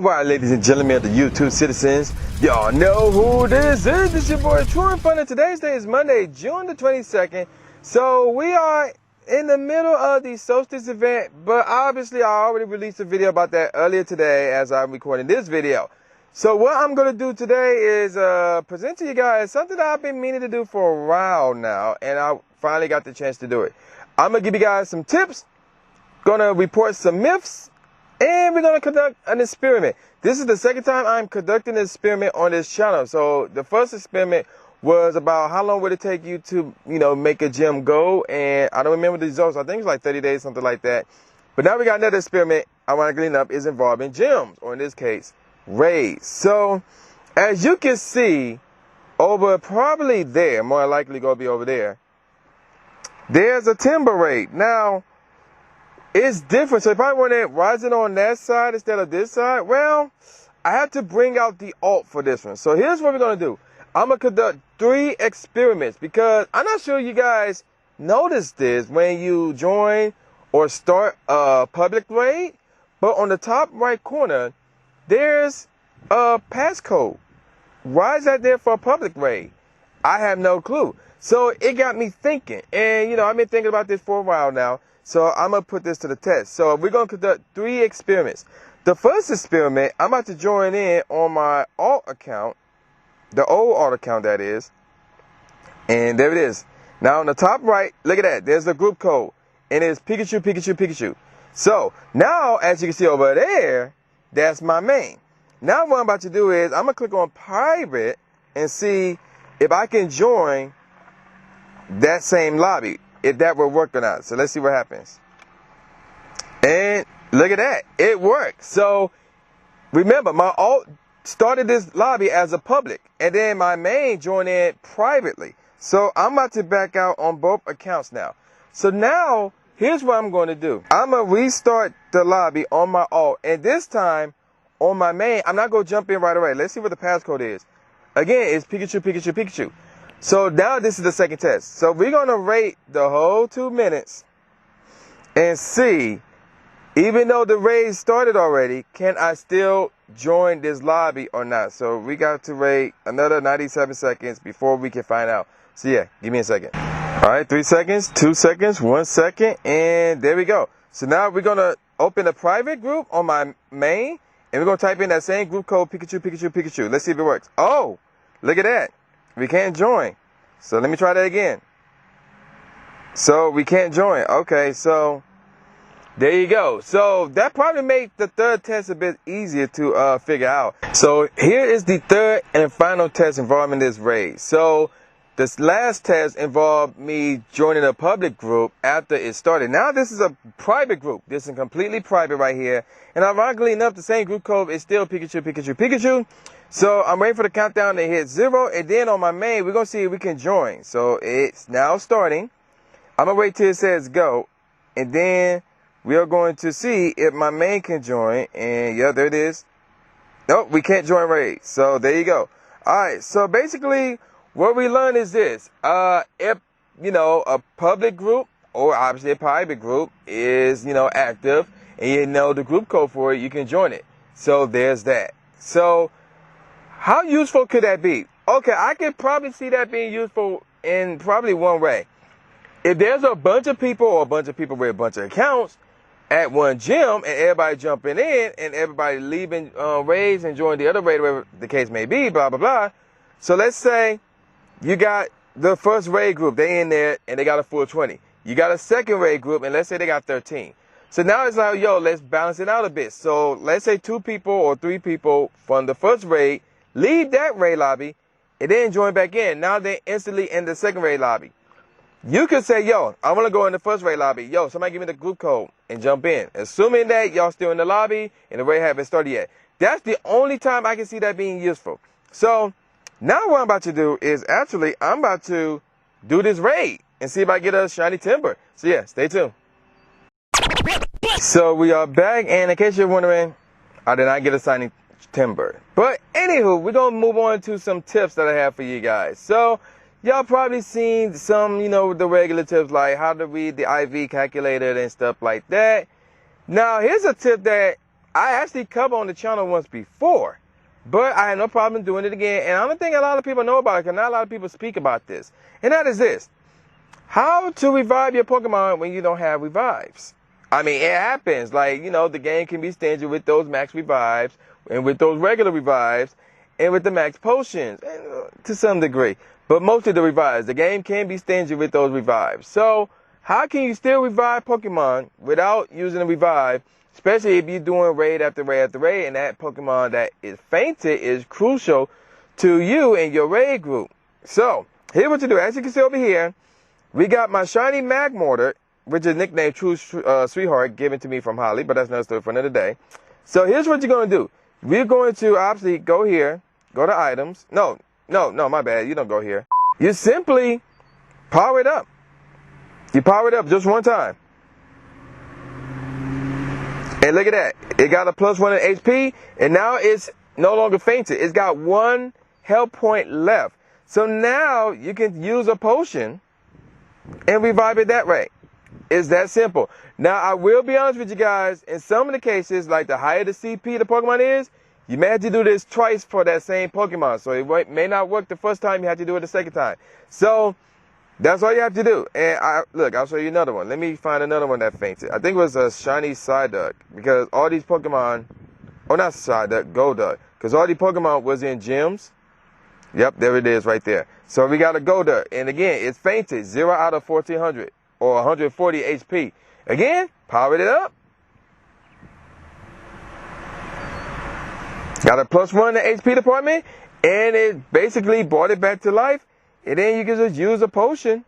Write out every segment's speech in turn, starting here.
Alright, ladies and gentlemen of the YouTube citizens, y'all know who this is. This is your boy True and Fun, and today's day is Monday, June the 22nd. So we are in the middle of the solstice event, but obviously I already released a video about that earlier today as I'm recording this video. So what I'm going to do today is present to you guys something that I've been meaning to do for a while now, and I finally got the chance to do it. I'm going to give you guys some tips, going to report some myths, and we're going to conduct an experiment. This is the second time I'm conducting an experiment on this channel. So the first experiment was about how long would it take you to, make a gym go. And I don't remember the results. I think it's like 30 days, something like that. But now we got another experiment, ironically enough, is involving gyms, or in this case, raids. So as you can see, over probably there, more likely going to be over there, there's a timber raid. Now, it's different. So if I want it rising on that side instead of this side, well, I have to bring out the alt for this one. So here's what we're going to do. I'm going to conduct 3 experiments because I'm not sure you guys notice this when you join or start a public raid, but on the top right corner, there's a passcode. Why is that there for a public raid? I have no clue. So it got me thinking, and I've been thinking about this for a while now. So I'm going to put this to the test. So we're going to conduct 3 experiments. The first experiment, I'm about to join in on my alt account, the old alt account that is. And there it is. Now on the top right, look at that. There's the group code. And it's Pikachu, Pikachu, Pikachu. So now, as you can see over there, that's my main. Now what I'm about to do is I'm going to click on private and see if I can join that same lobby, if that will work or not. So let's see what happens. And look at that. It worked. So remember, my alt started this lobby as a public, and then my main joined in privately. So I'm about to back out on both accounts now. So now, here's what I'm going to do. I'm going to restart the lobby on my alt, and this time on my main, I'm not going to jump in right away. Let's see what the passcode is. Again, it's Pikachu, Pikachu, Pikachu. So now this is the second test. So we're going to rate the whole 2 minutes and see, even though the raid started already, can I still join this lobby or not? So we got to rate another 97 seconds before we can find out. So yeah, give me a second. All right, 3 seconds, 2 seconds, 1 second, and there we go. So now we're going to open a private group on my main, and we're going to type in that same group code, Pikachu, Pikachu, Pikachu. Let's see if it works. Oh, look at that. We can't join. So let me try that again. So we can't join. Okay, so there you go. So that probably made the third test a bit easier to figure out. So here is the third and final test involving this raid. So this last test involved me joining a public group after it started. Now this is a private group. This is completely private right here. And ironically enough, the same group code is still Pikachu, Pikachu, Pikachu. So I'm waiting for the countdown to hit 0. And then on my main, we're going to see if we can join. So it's now starting. I'm going to wait till it says go. And then we are going to see if my main can join. And yeah, there it is. Nope, we can't join raid. So there you go. All right. So basically, what we learned is this. If, a public group or obviously a private group is, active and the group code for it, you can join it. So there's that. So how useful could that be? Okay, I could probably see that being useful in probably one way. If there's a bunch of people or a bunch of people with a bunch of accounts at one gym and everybody jumping in and everybody leaving raids and joining the other raid, whatever the case may be, blah, blah, blah. So let's say you got the first raid group, they in there and they got a full 20. You got a second raid group and let's say they got 13. So now it's like, yo, let's balance it out a bit. So let's say 2 people or 3 people from the first raid leave that raid lobby and then join back in. Now they're instantly in the second raid lobby. You could say, yo, I want to go in the first raid lobby. Yo, somebody give me the group code and jump in. Assuming that y'all still in the lobby and the raid haven't started yet. That's the only time I can see that being useful. So now what I'm about to do is actually I'm about to do this raid and see if I get a shiny timber. So yeah, stay tuned. So we are back, and in case you're wondering, I did not get a shiny timber. But anywho, we're going to move on to some tips that I have for you guys. So y'all probably seen some, the regular tips like how to read the IV calculator and stuff like that. Now here's a tip that I actually covered on the channel once before, but I had no problem doing it again. And I don't think a lot of people know about it, because not a lot of people speak about this. And that is this: how to revive your Pokemon when you don't have revives. I mean, it happens. Like, the game can be stingy with those max revives, and with those regular revives, and with the max potions, and, to some degree. But mostly the revives. The game can be stingy with those revives. So, how can you still revive Pokemon without using a revive, especially if you're doing raid after raid after raid, and that Pokemon that is fainted is crucial to you and your raid group? So, here's what you do. As you can see over here, we got my shiny Magmortar, which is nicknamed True Sweetheart, given to me from Holly, but that's another story for another day. So here's what you're going to do. We're going to obviously go here, go to items. No, my bad. You don't go here. You simply power it up. You power it up just one time. And look at that. It got a +1 in HP, and now it's no longer fainted. It's got 1 health point left. So now you can use a potion and revive it that way. It's that simple. Now, I will be honest with you guys. In some of the cases, like the higher the CP the Pokemon is, you may have to do this twice for that same Pokemon. So it may not work the first time. You have to do it the second time. So that's all you have to do. And I'll show you another one. Let me find another one that fainted. I think it was a shiny Psyduck, because all these Pokemon, not Psyduck, Golduck, because all these Pokemon was in gyms. Yep, there it is right there. So we got a Golduck, and again, it's fainted, 0 out of 1400 or 140 HP. Again, powered it up. Got a +1 in the HP department, and it basically brought it back to life. And then you can just use a potion,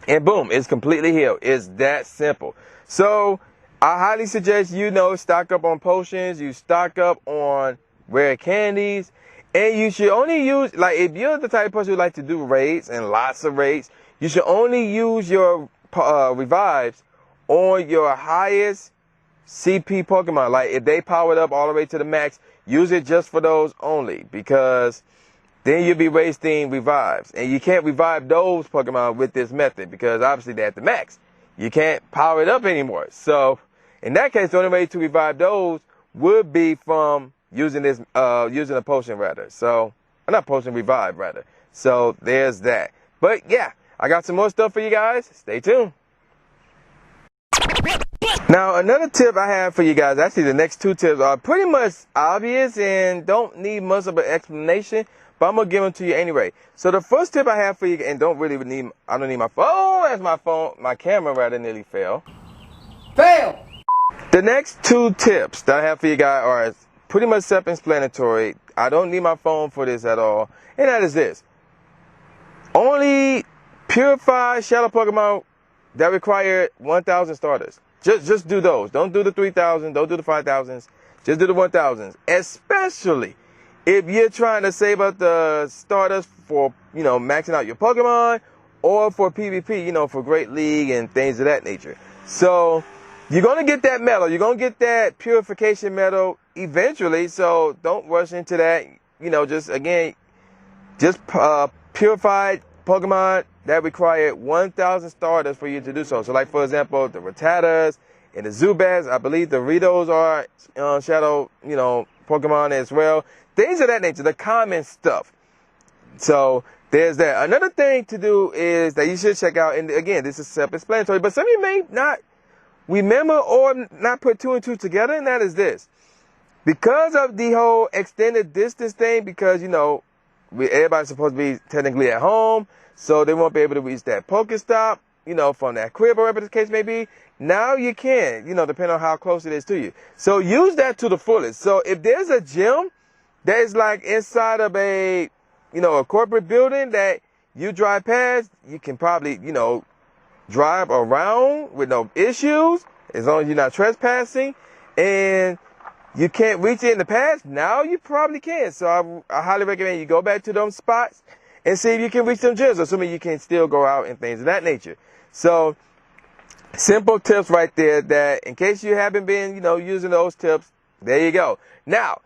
and boom, it's completely healed. It's that simple. So I highly suggest stock up on potions. You stock up on rare candies. And you should only use, like, if you're the type of person who like to do raids and lots of raids, you should only use your revives on your highest CP Pokemon. Like, if they powered up all the way to the max, use it just for those only, because then you'll be wasting revives. And you can't revive those Pokemon with this method, because obviously they're at the max. You can't power it up anymore. So, in that case, the only way to revive those would be from using a potion rather. So, not potion, revive rather. So there's that. But yeah, I got some more stuff for you guys. Stay tuned. Now, another tip I have for you guys, actually the next 2 tips are pretty much obvious and don't need much of an explanation, but I'm gonna give them to you anyway. So the first tip I have for you, and I don't need my phone. That's my phone. My camera rather nearly fell. The next 2 tips that I have for you guys are pretty much self-explanatory. I don't need my phone for this at all. And that is this: only purified shadow Pokemon that require 1,000 starters. Just do those. Don't do the 3,000. Don't do the 5,000s. Just do the 1,000s. Especially if you're trying to save up the starters for, maxing out your Pokemon, or for PvP, for Great League and things of that nature. So you're going to get that medal. You're going to get that purification medal eventually. So don't rush into that. Just purified Pokemon that require 1,000 starters for you to do so. So, like, for example, the Rattatas and the Zubats, I believe the Ritos are shadow, Pokemon as well. Things of that nature, the common stuff. So there's that. Another thing to do is that you should check out, and again, this is self-explanatory, but some of you may not remember or not put 2 and 2 together, and that is this. Because of the whole extended distance thing, because, everybody's supposed to be technically at home, so they won't be able to reach that Pokestop, from that crib or whatever the case may be. Now you can, depending on how close it is to you. So use that to the fullest. So if there's a gym that is like inside of a corporate building that you drive past, you can probably, drive around with no issues, as long as you're not trespassing, and you can't reach it in the past. Now you probably can. So I highly recommend you go back to those spots and see if you can reach them gyms, assuming you can still go out and things of that nature. So simple tips right there that in case you haven't been, using those tips, there you go. Now,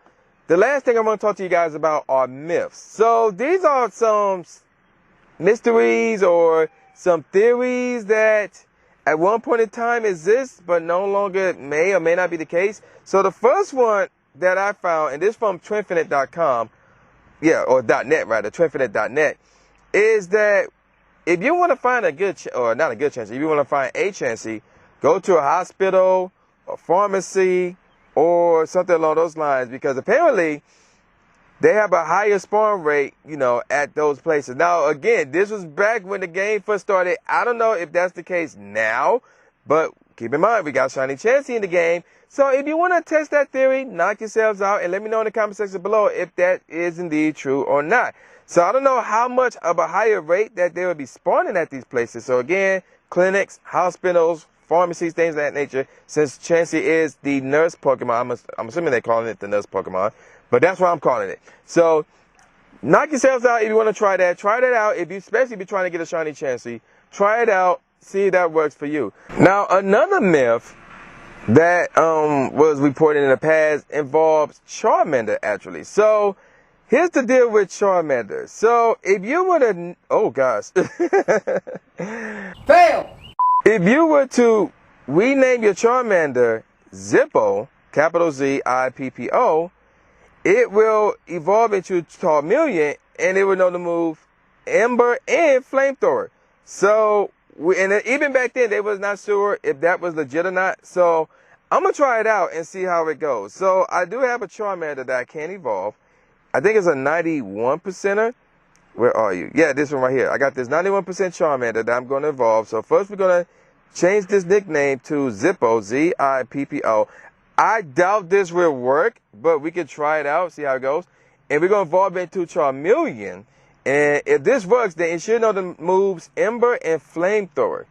the last thing I'm going to talk to you guys about are myths. So these are some mysteries or some theories that at one point in time exists, but no longer may or may not be the case. So the first one that I found, and this from twinfinite.com, or .net rather, twinfinite.net, is that if you want to find a good, or not a good chance, if you want to find a Chansey, go to a hospital, a pharmacy, or something along those lines, because apparently they have a higher spawn rate, at those places. Now, again, this was back when the game first started. I don't know if that's the case now, but keep in mind, we got Shiny Chansey in the game. So if you want to test that theory, knock yourselves out and let me know in the comment section below if that is indeed true or not. So I don't know how much of a higher rate that they would be spawning at these places. So again, clinics, hospitals, pharmacies, things of that nature, since Chansey is the nurse Pokemon. I'm assuming they're calling it the nurse Pokemon, but that's what I'm calling it. So knock yourselves out if you want to try that. Try that out, especially if you're trying to get a Shiny Chansey. Try it out, see if that works for you. Now, another myth that was reported in the past involves Charmander, actually. So here's the deal with Charmander. So if you were to, oh gosh, fail. If you were to rename your Charmander Zippo, capital Z-I-P-P-O, it will evolve into Charmeleon, and it will know the move Ember and Flamethrower. So, and even back then, they was not sure if that was legit or not. So, I'm going to try it out and see how it goes. So, I do have a Charmander that I can evolve. I think it's a 91%er. Where are you? Yeah, this one right here. I got this 91% Charmander that I'm going to evolve. So, first we're going to change this nickname to Zippo, Z-I-P-P-O. I doubt this will work, but we can try it out, see how it goes. And we're going to evolve into Charmeleon. And if this works, then it should know the moves Ember and Flamethrower.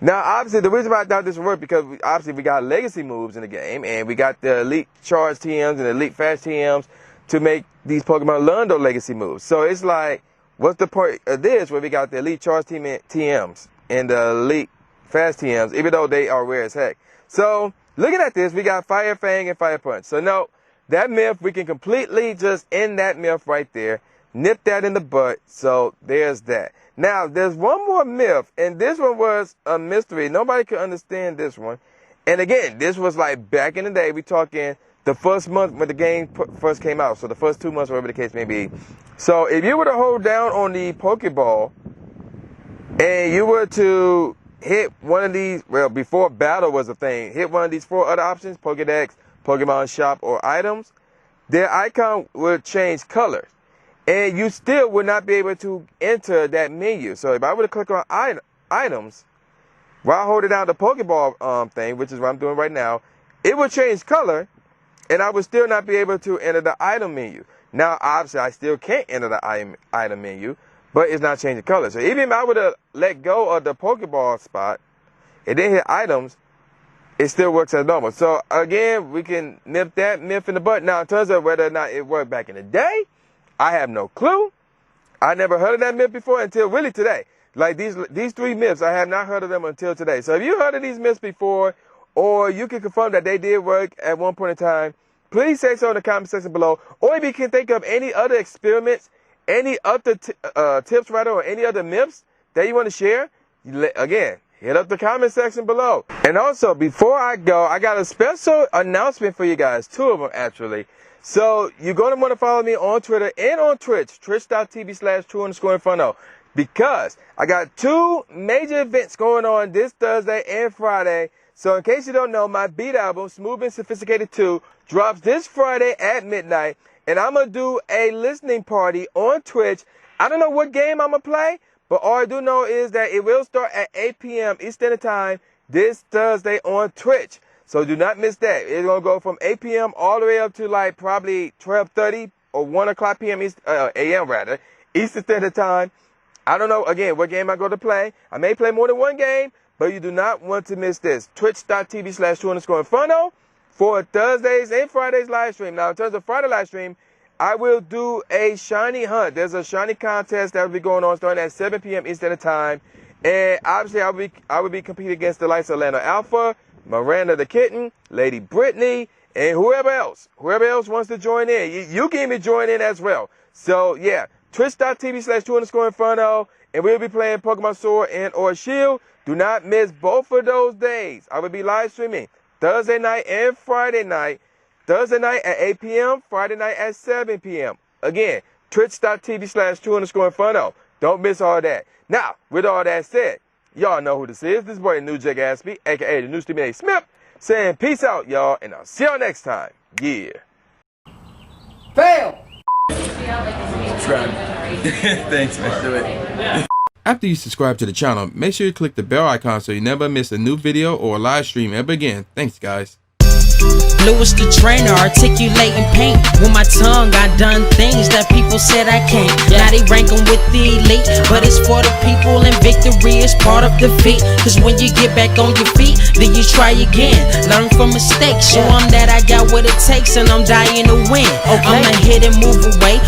Now, obviously, the reason why I doubt this will work, because obviously we got legacy moves in the game, and we got the Elite Charge TMs and Elite Fast TMs to make these Pokemon learn those legacy moves. So it's like, what's the point of this where we got the Elite Charge TMs and the Elite Fast TMs, even though they are rare as heck? So, looking at this, we got Fire Fang and Fire Punch. So, no, that myth, we can completely just end that myth right there. Nip that in the butt. So, there's that. Now, there's one more myth, and this one was a mystery. Nobody could understand this one. And again, this was like back in the day. We talking the first month when the game first came out. So, the first 2 months, whatever the case may be. So, if you were to hold down on the Pokeball, and you were to hit one of these, well, before battle was a thing, hit one of these 4 other options, Pokedex, Pokemon Shop, or items, their icon would change colors. And you still would not be able to enter that menu. So if I were to click on items, while holding down the Pokeball thing, which is what I'm doing right now, it would change color, and I would still not be able to enter the item menu. Now, obviously, I still can't enter the item menu, but it's not changing color. So even if I were to let go of the Pokeball spot and then hit items, it still works as normal. So again, we can nip that myth in the butt. Now, in terms of whether or not it worked back in the day, I have no clue. I never heard of that myth before until really today. Like these 3 myths, I have not heard of them until today. So if you heard of these myths before, or you can confirm that they did work at one point in time, please say so in the comment section below. Or if you can think of any other experiments, any other tips, rather, or any other myths that you want to share, again, hit up the comment section below. And also, before I go, I got a special announcement for you guys. 2 of them, actually. So, you're going to want to follow me on Twitter and on Twitch, twitch.tv/true_inferno, because I got 2 major events going on this Thursday and Friday. So, in case you don't know, my beat album, Smooth and Sophisticated 2, drops this Friday at midnight. And I'm going to do a listening party on Twitch. I don't know what game I'm going to play, but all I do know is that it will start at 8 p.m. Eastern Time this Thursday on Twitch. So do not miss that. It's going to go from 8 p.m. all the way up to like probably 12:30 or 1 o'clock p.m. a.m. rather, Eastern Standard Time. I don't know, again, what game I'm going to play. I may play more than one game, but you do not want to miss this. Twitch.tv/true_inferno for Thursdays and Fridays live stream. Now, in terms of Friday live stream, I will do a shiny hunt. There's a shiny contest that will be going on starting at 7 p.m. Eastern Time. And obviously, I will be competing against the likes of Atlanta Alpha, Miranda the Kitten, Lady Brittany, and whoever else wants to join in. You can even join in as well. So, yeah, twitch.tv/2_Inferno, and we'll be playing Pokemon Sword and or Shield. Do not miss both of those days. I will be live streaming Thursday night and Friday night. Thursday night at 8 p.m., Friday night at 7 p.m. Again, twitch.tv/2_Inferno. Don't miss all that. Now, with all that said, y'all know who this is. This is boy New Jay Gatsby, a.k.a. the new Stephen A. Smith, saying peace out, y'all, and I'll see y'all next time. Yeah. Fail! Subscribe. Thanks, man. Do it. After you subscribe to the channel, make sure you click the bell icon so you never miss a new video or a live stream ever again. Thanks, guys. Blue is the trainer, articulating pain. With my tongue, I done things that people said I can't. Now they rank 'em with the elite, but it's for the people, and victory is part of defeat. Cause when you get back on your feet, then you try again. Learn from mistakes, show 'em that I got what it takes, and I'm dying to win. I'ma hit and move away.